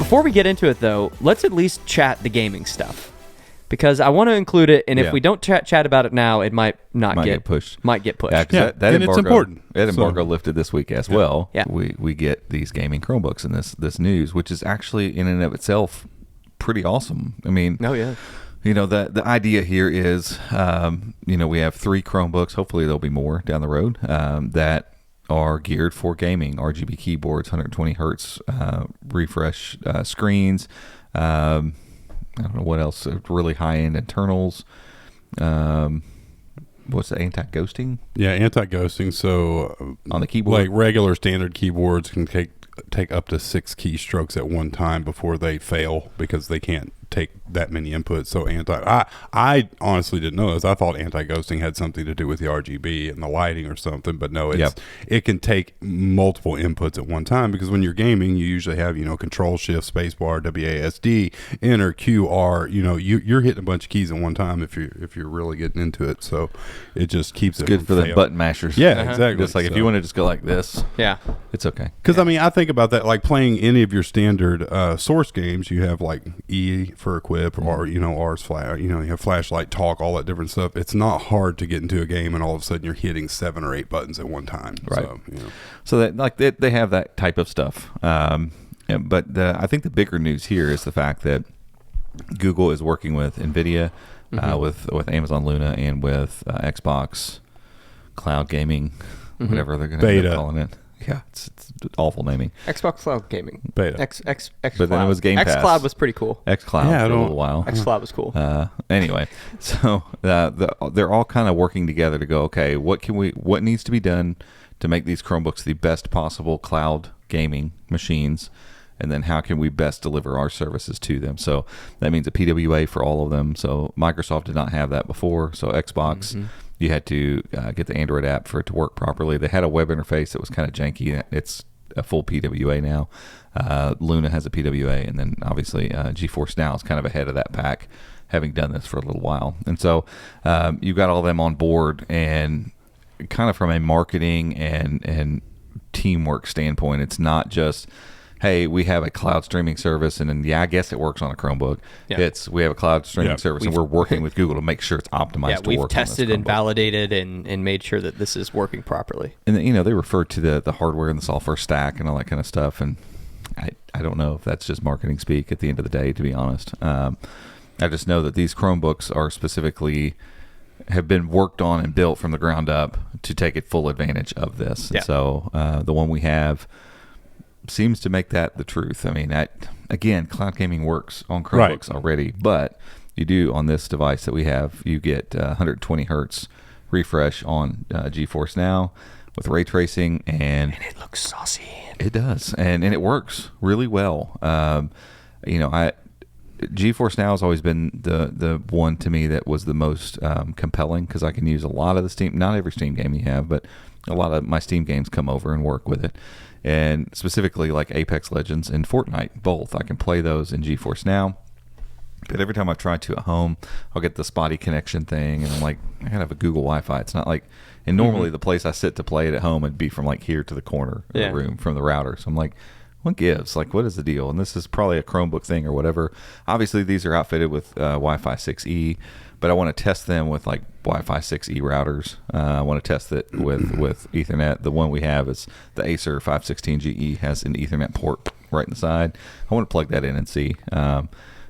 Before we get into it, though, let's at least chat the gaming stuff. Because I want to include it, and if we don't chat about it now, it might get pushed. Might get pushed. Yeah, that and it's important. That embargo lifted this week as well. Yeah. We get these gaming Chromebooks in this news, which is actually in and of itself pretty awesome. I mean, the idea here is, we have 3 Chromebooks. Hopefully there'll be more down the road that are geared for gaming. RGB keyboards, 120 hertz refresh screens. I don't know what else. Really high-end internals. What's the anti-ghosting? Yeah, anti-ghosting. So on the keyboard, like regular standard keyboards can take up to 6 keystrokes at one time before they fail because they can't take that many inputs. So I honestly didn't know this. I thought anti-ghosting had something to do with the RGB and the lighting or something, but no, it can take multiple inputs at one time because when you're gaming, you usually have, control shift, spacebar, WASD, enter, QR, you're hitting a bunch of keys at one time if you're really getting into it. So it just keeps it good for the button mashers. Yeah, exactly. Just like if you want to just go like this, it's okay. Because I think about that, like playing any of your standard source games, you have like E for equip or R's flash, you have flashlight, talk, all that different stuff. It's not hard to get into a game and all of a sudden you're hitting 7 or 8 buttons at one time. Right. So that like they have that type of stuff. But I think the bigger news here is the fact that Google is working with NVIDIA, with Amazon Luna, and with Xbox Cloud Gaming, whatever they're going to be calling it. Yeah, it's awful naming. Xbox Cloud Gaming. Beta. X but then it was Game Pass. xCloud was pretty cool. xCloud for a little while. xCloud was cool. Anyway, so they're all kind of working together to go, okay, what needs to be done to make these Chromebooks the best possible cloud gaming machines, and then how can we best deliver our services to them? So that means a PWA for all of them. So Microsoft did not have that before. So Xbox, you had to get the Android app for it to work properly. They had a web interface that was kind of janky. It's a full PWA now. Luna has a PWA, and then obviously GeForce Now is kind of ahead of that pack, having done this for a little while. And so you've got all them on board, and kind of from a marketing and teamwork standpoint, it's not just, hey, we have a cloud streaming service, and then, I guess it works on a Chromebook. Yeah. It's, we have a cloud streaming service, and we're working with Google to make sure it's optimized to work on this Chromebook. We've tested and validated and made sure that this is working properly. And, they refer to the hardware and the software stack and all that kind of stuff, and I don't know if that's just marketing speak at the end of the day, to be honest. I just know that these Chromebooks are specifically have been worked on and built from the ground up to take it full advantage of this. Yeah. And so the one we have seems to make that the truth. I mean, again, cloud gaming works on Chromebooks already, but you do on this device that we have, you get 120 hertz refresh on GeForce Now with ray tracing, and it looks saucy. It does, and it works really well. GeForce Now has always been the one to me that was the most compelling, because I can use a lot of the Steam, not every Steam game you have, but a lot of my Steam games come over and work with it. And specifically like Apex Legends and Fortnite, both. I can play those in GeForce Now. But every time I've tried to at home, I'll get the spotty connection thing, and I'm like, I gotta have a Google Wi-Fi. It's not like, and normally the place I sit to play it at home would be from like here to the corner of the room from the router. So I'm like, what gives? Like, what is the deal? And this is probably a Chromebook thing or whatever. Obviously, these are outfitted with Wi-Fi 6E, but I want to test them with like Wi-Fi 6E routers. I want to test it with Ethernet. The one we have is the Acer 516GE, has an Ethernet port right in the side. I want to plug that in and see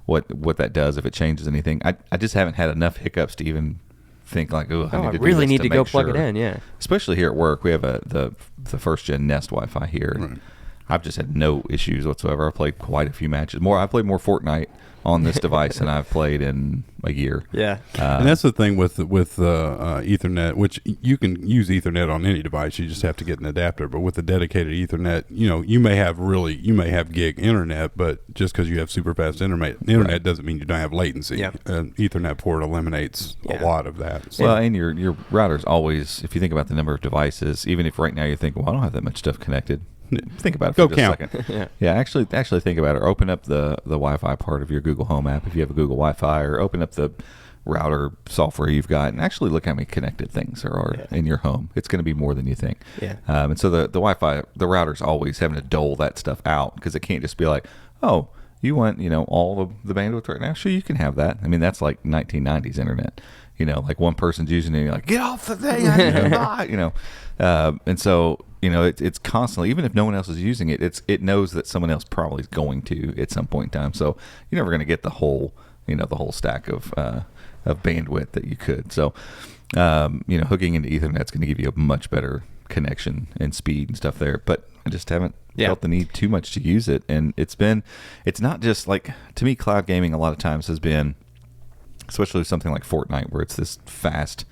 what that does, if it changes anything. I just haven't had enough hiccups to even think like, I really need to go plug it in. Yeah, especially here at work, we have the first gen Nest Wi-Fi here. Right. I've just had no issues whatsoever. I've played quite a few matches. I've played more Fortnite on this device than I've played in a year. Yeah, and that's the thing with Ethernet, which you can use Ethernet on any device. You just have to get an adapter. But with the dedicated Ethernet, you may have gig internet, but just because you have super fast internet doesn't mean you don't have latency. Yeah. An Ethernet port eliminates a lot of that. So. Well, and your router's always, if you think about the number of devices, even if right now you think, well, I don't have that much stuff connected. Think about it for just a second. Yeah, actually think about it. Or open up the Wi-Fi part of your Google Home app if you have a Google Wi-Fi, or open up the router software you've got, and actually look how many connected things there are in your home. It's going to be more than you think. Yeah. And so the Wi-Fi, the router's always having to dole that stuff out, because it can't just be like, oh, you want, all of the bandwidth right now? Sure, you can have that. I mean, that's like 1990s internet. Like one person's using it, and you're like, get off the thing, and so it's constantly, even if no one else is using it, it knows that someone else probably is going to at some point in time. So you're never going to get the whole stack of bandwidth that you could. So hooking into Ethernet is going to give you a much better connection and speed and stuff there. But I just haven't felt the need too much to use it, and it's not just like, to me, cloud gaming a lot of times has been, especially something like Fortnite, where it's this fast,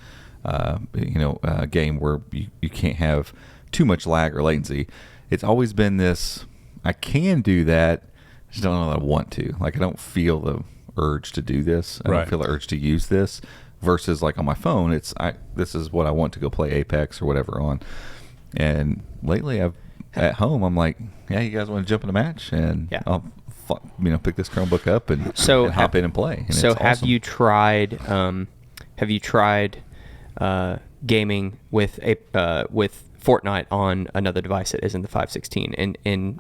game where you can't have too much lag or latency. It's always been this, I can do that, I just don't know that I want to. Like, I don't feel the urge to do this. I don't feel the urge to use this. Versus like on my phone, this is what I want to go play Apex or whatever on. And lately, at home, I'm like, yeah, you guys want to jump in a match, and I'll pick this Chromebook up and hop in and play. And so have you tried gaming with Fortnite on another device that isn't the 516 and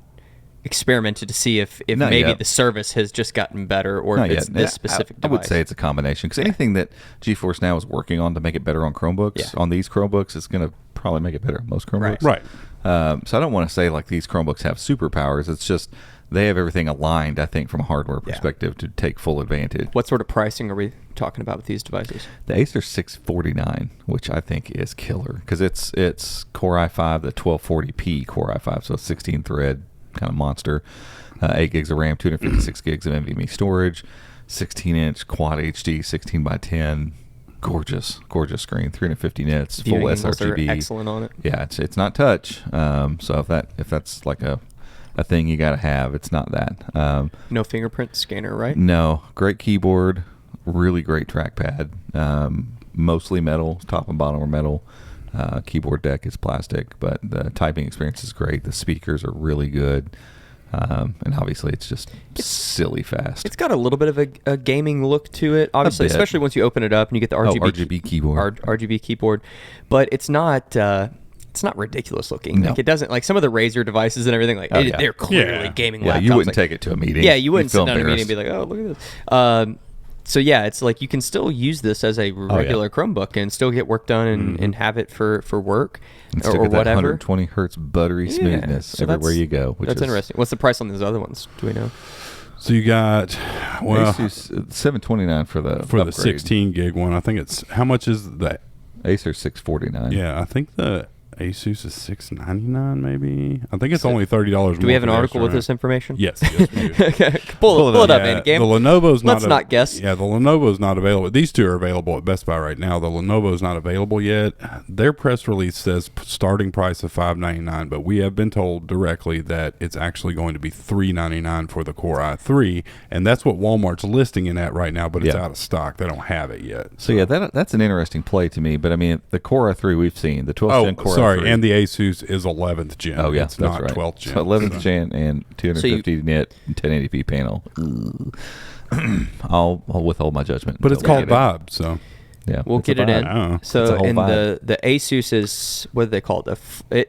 experimented to see if maybe the service has just gotten better, or if it's this specific device? I would say it's a combination, because anything that GeForce Now is working on to make it better on Chromebooks, on these Chromebooks, it's going to probably make it better on most Chromebooks. Right. So I don't want to say like these Chromebooks have superpowers. It's just they have everything aligned, I think, from a hardware perspective to take full advantage. What sort of pricing are we talking about with these devices? The Acer 649, which I think is killer, because it's Core i5, the 1240p Core i5, so 16 thread kind of monster, 8 gigs of RAM, 256 gigs of NVMe storage, 16-inch quad HD, 16 by 10, gorgeous screen, 350 nits, full sRGB. Excellent on it. Yeah, it's not touch. So if that's like a thing you got to have, it's not that. No fingerprint scanner, right? No. Great keyboard, really great trackpad. Mostly metal, top and bottom are metal. Keyboard deck is plastic, but the typing experience is great. The speakers are really good. And obviously it's just silly fast. It's got a little bit of a gaming look to it, obviously, especially once you open it up and you get the RGB keyboard. RGB keyboard. But it's not ridiculous looking. No. Like, it doesn't, like some of the Razer devices and everything, like they're clearly gaming laptops. You wouldn't take it to a meeting. Yeah, you wouldn't sit down at a meeting and be like, oh, look at this. So yeah, it's like you can still use this as a regular Chromebook and still get work done and have it for work or whatever. That 120 hertz buttery smoothness everywhere you go. That's interesting. What's the price on these other ones? Do we know? So you got Asus $729 for the upgrade. 16 gig one. I think it's, how much is that? Acer $649. Yeah, I think the Asus is $699 maybe. I think it's only $30 more. Do we have an article with this information? Yes, we do. Okay, pull it up, Andy. The Lenovo's not. Let's not guess. Yeah, the Lenovo's not available. These two are available at Best Buy right now. The Lenovo's not available yet. Their press release says starting price of $599, but we have been told directly that it's actually going to be $399 for the Core i3, and that's what Walmart's listing it at right now. But it's out of stock. They don't have it yet. So yeah, that's an interesting play to me. But I mean, the Core i3 we've seen, the 12th gen Core. Sorry, and the Asus is 11th gen. Oh yeah, it's not 12th gen. So 11th gen and 250 nit 1080p panel. I'll withhold my judgment. But it's called Vibe, so yeah, we'll get it in. So in the Asus is, what do they call it?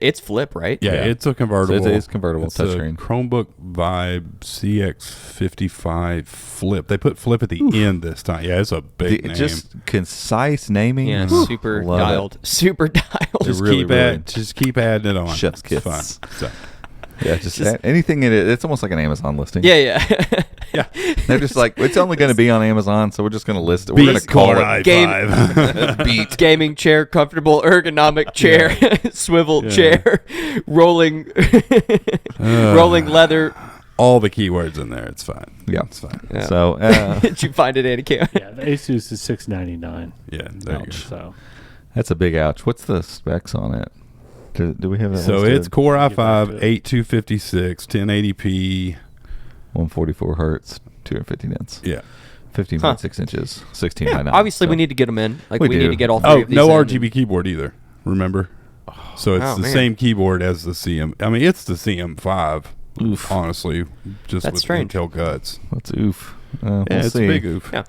It's flip, right? Yeah, it's a convertible. So it's convertible touchscreen. Chromebook Vibe CX55 Flip. They put flip at the end this time. Yeah, it's a big name. Just concise naming. Yeah, super dialed. Super dialed. Just keep adding it on. Chef's kiss. Fine. So. Yeah, just anything in it. It's almost like an Amazon listing. Yeah. They're just like, it's only going to be on Amazon, so we're just going to list it. We're going to call it Beat gaming chair, comfortable ergonomic chair, swivel chair, rolling leather. All the keywords in there. It's fine. Yeah, it's fine. Yeah. So did you find it, Andy? Yeah, the Asus is $699. Yeah, there you go. So that's a big ouch. What's the specs on it? Do we have that? So it's Core i5, 8256, 1080p, 144 hertz, 250 nits. Yeah. 15.6 inches, 16 by 9. Obviously, we need to get them in. Like we need to get all three of these. No RGB keyboard either. Remember? So it's the same keyboard as the CM. I mean, it's the CM5. Oof. Honestly, just That's with strange. Intel guts. That's oof. It's a big oof. Yeah.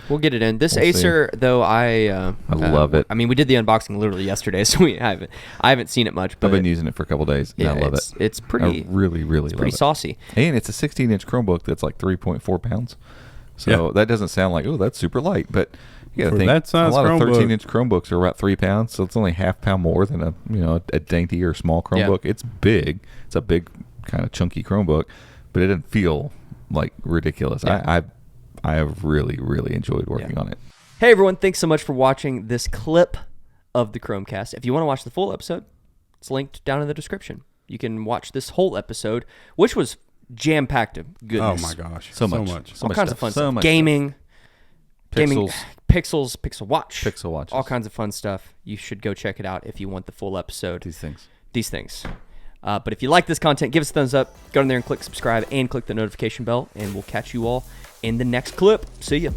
We'll get it in. This Acer, though, I love it. I mean, we did the unboxing literally yesterday, so I haven't seen it much. But I've been using it for a couple days, and I love it. It's pretty. I really love it. Pretty saucy. And it's a 16-inch Chromebook that's like 3.4 pounds. So that doesn't sound like, oh, that's super light, but you got to think that size a lot Chromebook, of 13-inch Chromebooks are about 3 pounds, so it's only half pound more than a dainty or small Chromebook. It's big. It's a big kind of chunky Chromebook, but it doesn't feel like ridiculous. I have really enjoyed working on it. Hey everyone, thanks so much for watching this clip of the Chromecast. If you want to watch the full episode, it's linked down in the description. You can watch this whole episode, which was jam-packed of goodness. Oh my gosh. So much. All kinds of fun stuff. Much Gaming, Pixels. Pixel Watch. Pixel Watches. All kinds of fun stuff. You should go check it out if you want the full episode. These things. But if you like this content, give us a thumbs up. Go in there and click subscribe and click the notification bell, and we'll catch you all in the next clip. See ya.